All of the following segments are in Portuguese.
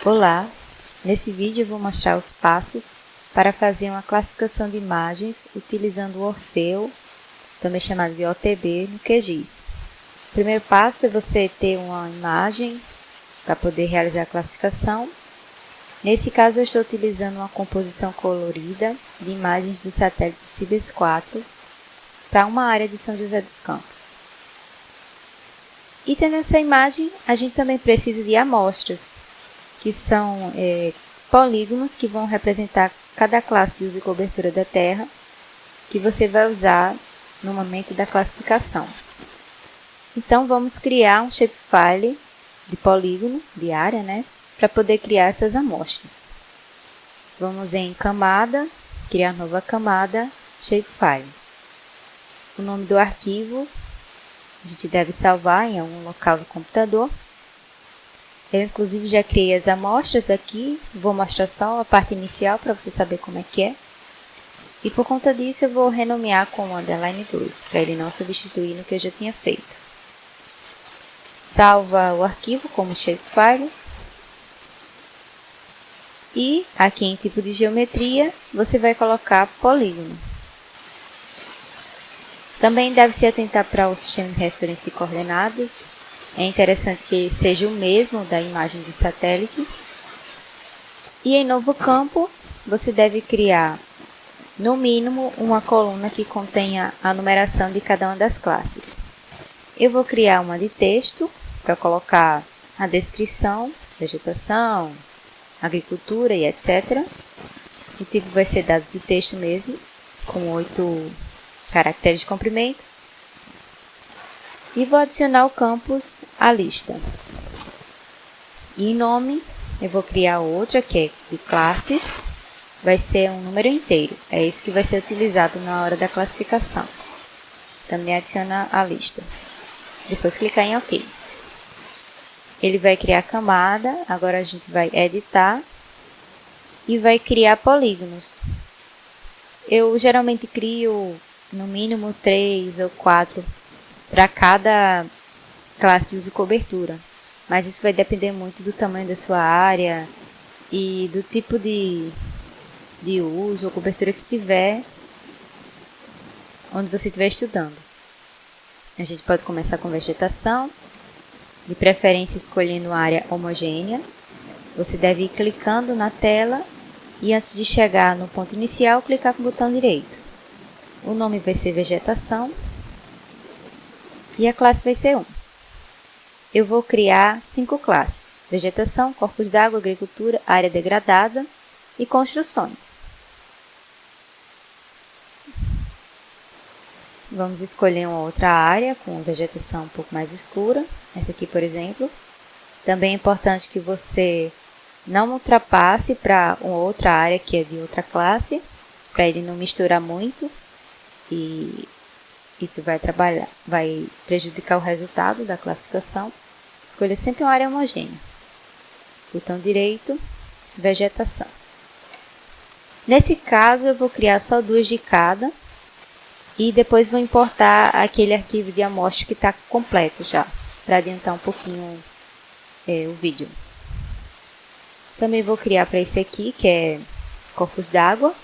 Olá! Nesse vídeo eu vou mostrar os passos para fazer uma classificação de imagens utilizando o Orfeu, também chamado de OTB, no QGIS. O primeiro passo é você ter uma imagem para poder realizar a classificação. Nesse caso eu estou utilizando uma composição colorida de imagens do satélite Cibers 4 para uma área de São José dos Campos. E tendo essa imagem, a gente também precisa de amostras, que são polígonos que vão representar cada classe de uso e cobertura da Terra, que você vai usar no momento da classificação. Então, vamos criar um shapefile de polígono, de área, para poder criar essas amostras. Vamos em camada, criar nova camada, shapefile. O nome do arquivo a gente deve salvar em algum local do computador. Eu, inclusive, já criei as amostras aqui, vou mostrar só a parte inicial para você saber como é que é. E por conta disso, eu vou renomear com _2, para ele não substituir no que eu já tinha feito. Salva o arquivo como shapefile. E aqui em tipo de geometria, você vai colocar polígono. Também deve se atentar para o sistema de referência e coordenadas. É interessante que seja o mesmo da imagem do satélite. E em novo campo, você deve criar, no mínimo, uma coluna que contenha a numeração de cada uma das classes. Eu vou criar uma de texto, para colocar a descrição, vegetação, agricultura e etc. O tipo vai ser dados de texto mesmo, com 8 caracteres de comprimento. E vou adicionar o campus à lista. E em nome, eu vou criar outra que é de classes. Vai ser um número inteiro. É isso que vai ser utilizado na hora da classificação. Também adiciona à lista. Depois clicar em OK. Ele vai criar a camada. Agora a gente vai editar. E vai criar polígonos. Eu geralmente crio no mínimo 3 ou 4 para cada classe de uso e cobertura. Mas isso vai depender muito do tamanho da sua área e do tipo de uso ou cobertura que tiver, onde você estiver estudando. A gente pode começar com vegetação, de preferência escolhendo área homogênea. Você deve ir clicando na tela e antes de chegar no ponto inicial, clicar com o botão direito. O nome vai ser vegetação. E a classe vai ser 1. Eu vou criar 5 classes: vegetação, corpos d'água, agricultura, área degradada e construções. Vamos escolher uma outra área com vegetação um pouco mais escura. Essa aqui, por exemplo. Também é importante que você não ultrapasse para uma outra área que é de outra classe, para ele não misturar muito e isso vai prejudicar o resultado da classificação. Escolha sempre uma área homogênea. Botão direito, vegetação. Nesse caso, eu vou criar só 2 de cada. E depois vou importar aquele arquivo de amostra que está completo já, para adiantar um pouquinho o vídeo. Também vou criar para esse aqui, que é corpos d'água.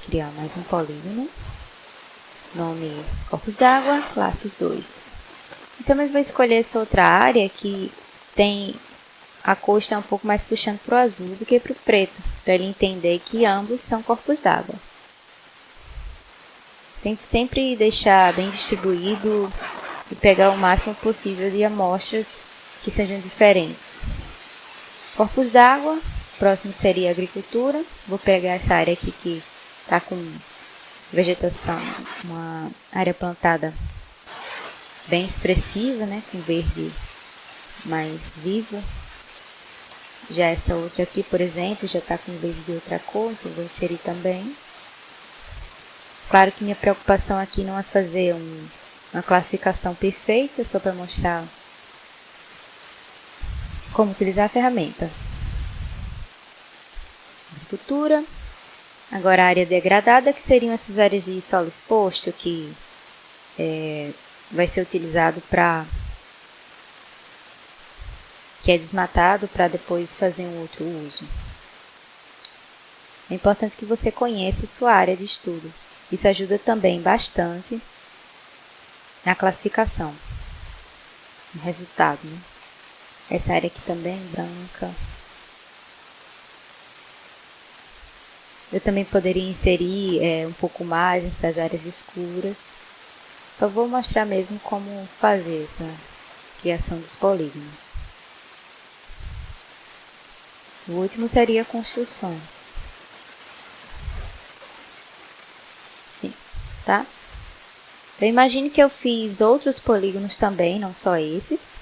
Criar mais um polígono, nome corpos d'água, classes 2. E também vou escolher essa outra área que tem a cor está um pouco mais puxando para o azul do que para o preto, para ele entender que ambos são corpos d'água. Tente sempre deixar bem distribuído e pegar o máximo possível de amostras que sejam diferentes. Corpos d'água, próximo seria agricultura. Vou pegar essa área aqui que está com vegetação, uma área plantada bem expressiva, com verde mais vivo. Já essa outra aqui, por exemplo, já está com verde de outra cor, então vou inserir também. Claro que minha preocupação aqui não é fazer uma classificação perfeita, só para mostrar como utilizar a ferramenta. Agricultura. Agora a área degradada, que seriam essas áreas de solo exposto, que vai ser utilizado para que é desmatado para depois fazer um outro uso. É importante que você conheça sua área de estudo. Isso ajuda também bastante na classificação, no resultado, né? Essa área aqui também é branca. Eu também poderia inserir um pouco mais nessas áreas escuras. Só vou mostrar mesmo como fazer essa criação dos polígonos. O último seria construções. Sim, tá? Então, imagine que eu fiz outros polígonos também, não só esses.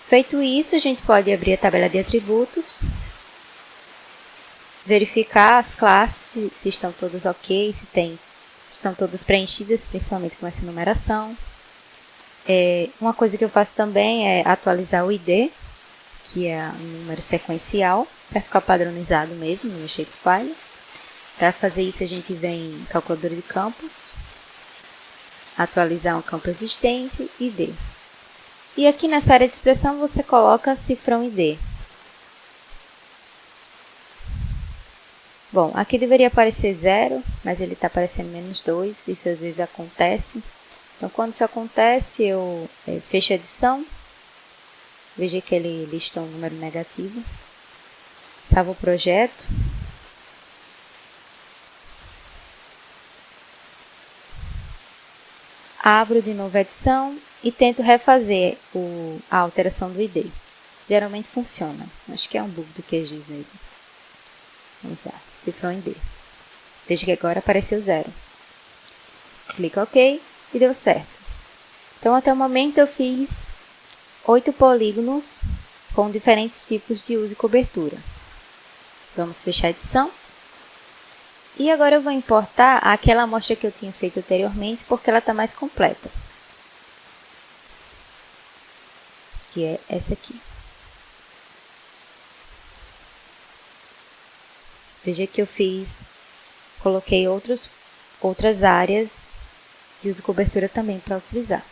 Feito isso, a gente pode abrir a tabela de atributos, verificar as classes, se estão todas ok, se estão todas preenchidas, principalmente com essa numeração. Uma coisa que eu faço também é atualizar o ID, que é um número sequencial, para ficar padronizado mesmo no Shapefile. Para fazer isso, a gente vem em calculadora de campos, atualizar um campo existente, ID. E aqui nessa área de expressão, você coloca cifrão ID. Bom, aqui deveria aparecer 0, mas ele está aparecendo -2, isso às vezes acontece. Então, quando isso acontece, eu fecho a edição, veja que ele listou um número negativo, salvo o projeto. Abro de novo a edição e tento refazer a alteração do ID. Geralmente funciona. Acho que é um bug do QGIS mesmo. Vamos lá, cifrão ID. Veja que agora apareceu 0. Clico OK e deu certo. Então, até o momento eu fiz 8 polígonos com diferentes tipos de uso e cobertura. Vamos fechar a edição. E agora eu vou importar aquela amostra que eu tinha feito anteriormente, porque ela está mais completa. Que é essa aqui. Veja que eu coloquei outras áreas de uso e cobertura também para utilizar.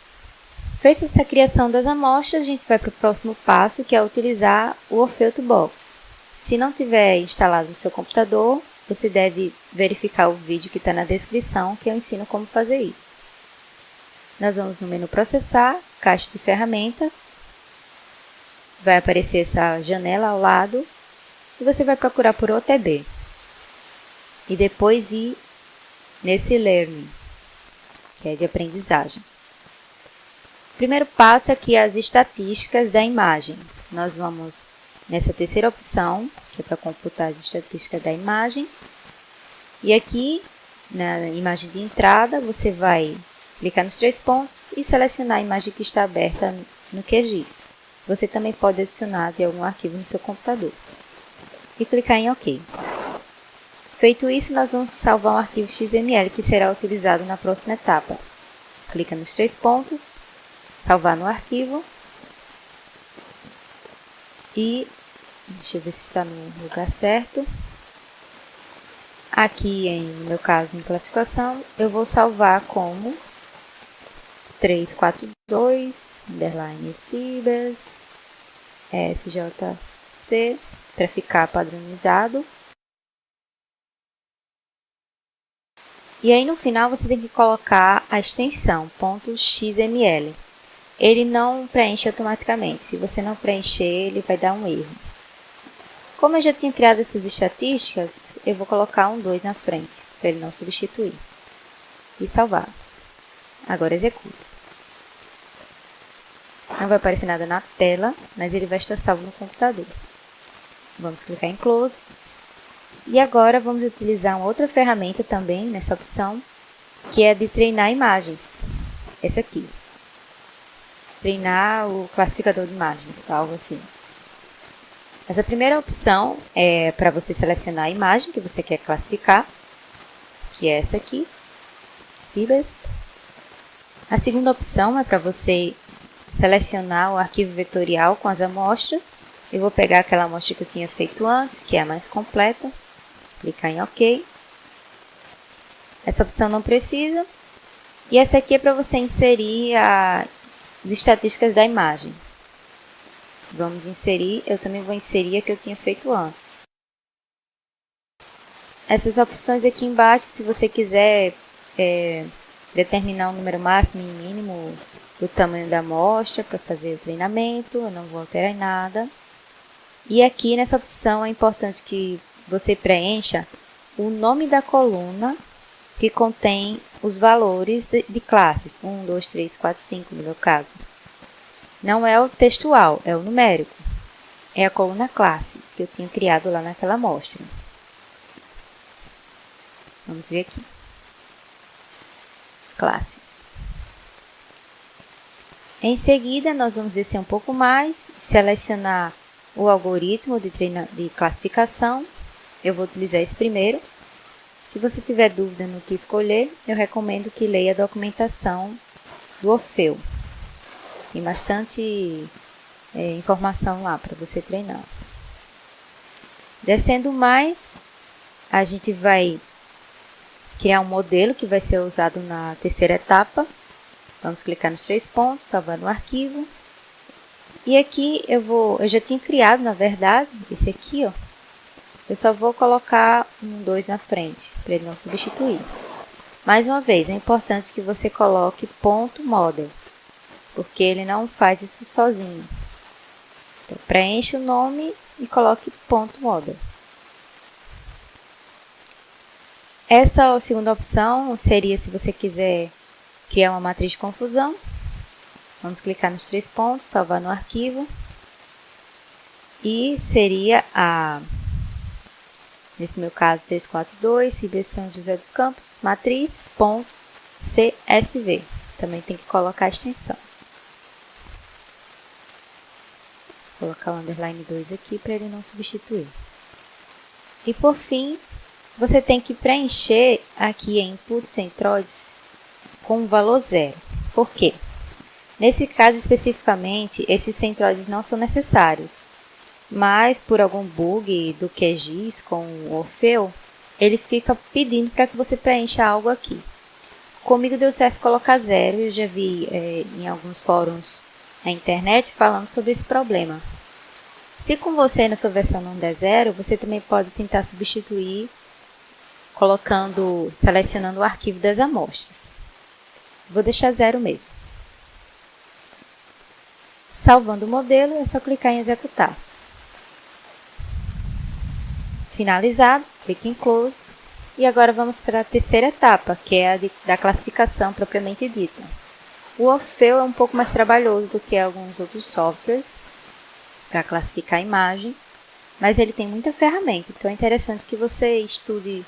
Feita essa criação das amostras, a gente vai para o próximo passo, que é utilizar o Orfeu Toolbox. Se não tiver instalado no seu computador, você deve verificar o vídeo que está na descrição, que eu ensino como fazer isso. Nós vamos no menu Processar, Caixa de Ferramentas. Vai aparecer essa janela ao lado e você vai procurar por OTB. E depois ir nesse Learning, que é de aprendizagem. O primeiro passo aqui é as estatísticas da imagem. Nós vamos nessa terceira opção, que é para computar as estatísticas da imagem. E aqui, na imagem de entrada, você vai clicar nos 3 pontos e selecionar a imagem que está aberta no QGIS. Você também pode adicionar de algum arquivo no seu computador. E clicar em OK. Feito isso, nós vamos salvar um arquivo XML que será utilizado na próxima etapa. Clica nos 3 pontos, salvar no arquivo. E deixa eu ver se está no lugar certo. Aqui, no meu caso, em classificação, eu vou salvar como 342, underline Cibers, SJC, para ficar padronizado. E aí, no final, você tem que colocar a extensão .xml. Ele não preenche automaticamente. Se você não preencher, ele vai dar um erro. Como eu já tinha criado essas estatísticas, eu vou colocar um 2 na frente, para ele não substituir. E salvar. Agora executa. Não vai aparecer nada na tela, mas ele vai estar salvo no computador. Vamos clicar em Close. E agora vamos utilizar uma outra ferramenta também nessa opção, que é de treinar imagens. Essa aqui. Treinar o classificador de imagens, algo assim. Essa primeira opção é para você selecionar a imagem que você quer classificar, que é essa aqui, Cibers. A segunda opção é para você selecionar o arquivo vetorial com as amostras. Eu vou pegar aquela amostra que eu tinha feito antes, que é a mais completa, clicar em OK. Essa opção não precisa. E essa aqui é para você inserir as estatísticas da imagem. Vamos inserir, eu também vou inserir a que eu tinha feito antes. Essas opções aqui embaixo, se você quiser determinar um número máximo e mínimo do tamanho da amostra para fazer o treinamento, eu não vou alterar em nada. E aqui nessa opção é importante que você preencha o nome da coluna que contém os valores de classes, 1, 2, 3, 4, 5 no meu caso. Não é o textual, é o numérico. É a coluna classes que eu tinha criado lá naquela amostra. Vamos ver aqui. Classes. Em seguida, nós vamos descer um pouco mais, selecionar o algoritmo de classificação. Eu vou utilizar esse primeiro. Se você tiver dúvida no que escolher, eu recomendo que leia a documentação do Orfeu. Tem bastante informação lá para você treinar. Descendo mais, a gente vai criar um modelo que vai ser usado na terceira etapa. Vamos clicar nos 3 pontos, salvar no arquivo. E aqui eu já tinha criado, na verdade, esse aqui, ó. Eu só vou colocar um 2 na frente, para ele não substituir. Mais uma vez, é importante que você coloque ponto model, porque ele não faz isso sozinho. Então, preencha o nome e coloque ponto model. Essa segunda opção seria se você quiser criar uma matriz de confusão. Vamos clicar nos 3 pontos, salvar no arquivo. E seria nesse meu caso, 342, CIB São José dos Campos, matriz.csv. Também tem que colocar a extensão. Vou colocar o underline 2 aqui para ele não substituir. E por fim, você tem que preencher aqui em Input Centroids com um valor 0. Por quê? Nesse caso especificamente, esses centroides não são necessários. Mas por algum bug do QGIS com o Orfeu, ele fica pedindo para que você preencha algo aqui. Comigo deu certo colocar 0, eu já vi em alguns fóruns na internet falando sobre esse problema. Se com você na sua versão não der 0, você também pode tentar substituir selecionando o arquivo das amostras. Vou deixar 0 mesmo. Salvando o modelo, é só clicar em executar. Finalizado, clique em Close. E agora vamos para a terceira etapa, que é a da classificação propriamente dita. O Orfeu é um pouco mais trabalhoso do que alguns outros softwares para classificar a imagem, mas ele tem muita ferramenta, então é interessante que você estude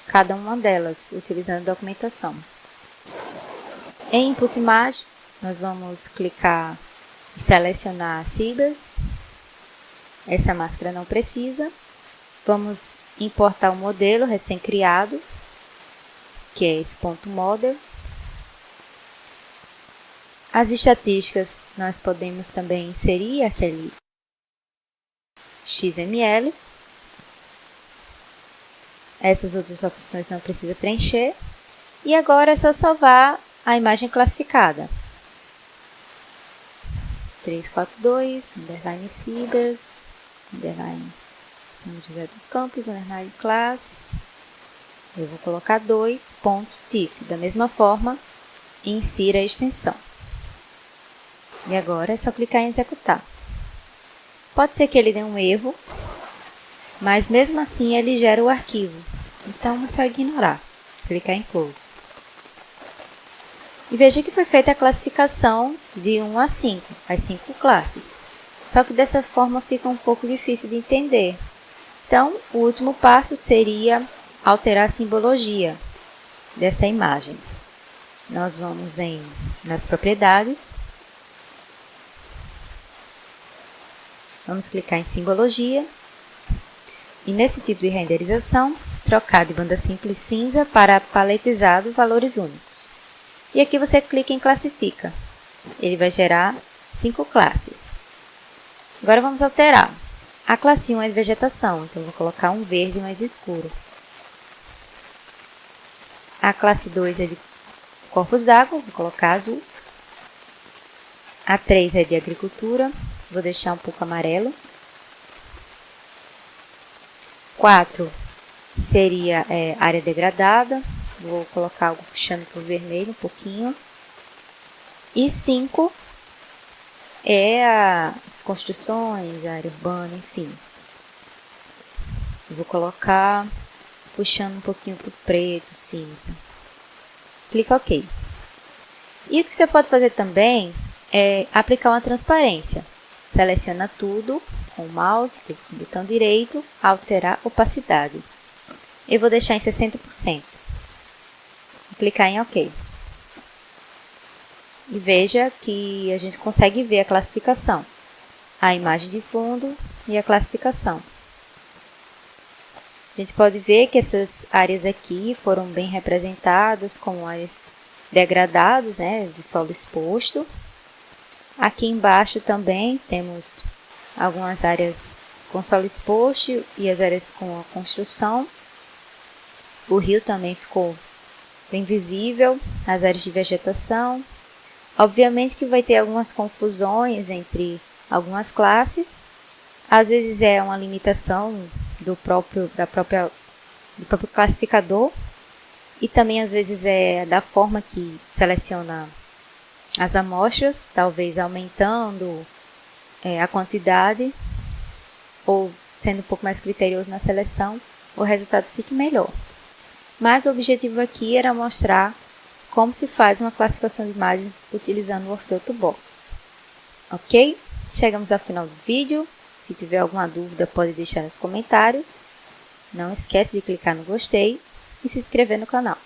cada uma delas, utilizando a documentação. Em Input Image, nós vamos clicar e selecionar Cibers. Essa máscara não precisa. Vamos importar o modelo recém-criado, que é esse ponto model. As estatísticas nós podemos também inserir aquele XML. Essas outras opções não precisa preencher. E agora é só salvar a imagem classificada. 342, underline Cibers, underline São José dos Campos, underline class. Eu vou colocar 2.tif. Da mesma forma, insira a extensão. E agora é só clicar em executar. Pode ser que ele dê um erro, mas mesmo assim ele gera o arquivo. Então é só ignorar. Clicar em Close. E veja que foi feita a classificação de 1 a 5, as 5 classes. Só que dessa forma fica um pouco difícil de entender. Então, o último passo seria alterar a simbologia dessa imagem. Nós vamos nas propriedades. Vamos clicar em simbologia. E nesse tipo de renderização, trocar de banda simples cinza para paletizado valores únicos. E aqui você clica em classifica. Ele vai gerar 5 classes. Agora vamos alterar. A classe 1 é de vegetação, então eu vou colocar um verde mais escuro. A classe 2 é de corpos d'água, vou colocar azul. A 3 é de agricultura, vou deixar um pouco amarelo. 4 seria área degradada, vou colocar algo puxando para o vermelho um pouquinho. E 5 é as construções, a área urbana, enfim. Eu vou colocar puxando um pouquinho para o preto, cinza. Clica OK. E o que você pode fazer também é aplicar uma transparência. Seleciona tudo com o mouse, clica no botão direito, alterar opacidade. Eu vou deixar em 60%. Vou clicar em OK. E veja que a gente consegue ver a classificação, a imagem de fundo e a classificação. A gente pode ver que essas áreas aqui foram bem representadas como áreas degradadas, de solo exposto. Aqui embaixo também temos algumas áreas com solo exposto e as áreas com a construção. O rio também ficou bem visível, as áreas de vegetação. Obviamente que vai ter algumas confusões entre algumas classes. Às vezes é uma limitação do próprio classificador. E também às vezes é da forma que seleciona as amostras, talvez aumentando a quantidade ou sendo um pouco mais criterioso na seleção, o resultado fique melhor. Mas o objetivo aqui era mostrar como se faz uma classificação de imagens utilizando o Orfeuto Box. Ok? Chegamos ao final do vídeo. Se tiver alguma dúvida, pode deixar nos comentários. Não esquece de clicar no gostei e se inscrever no canal.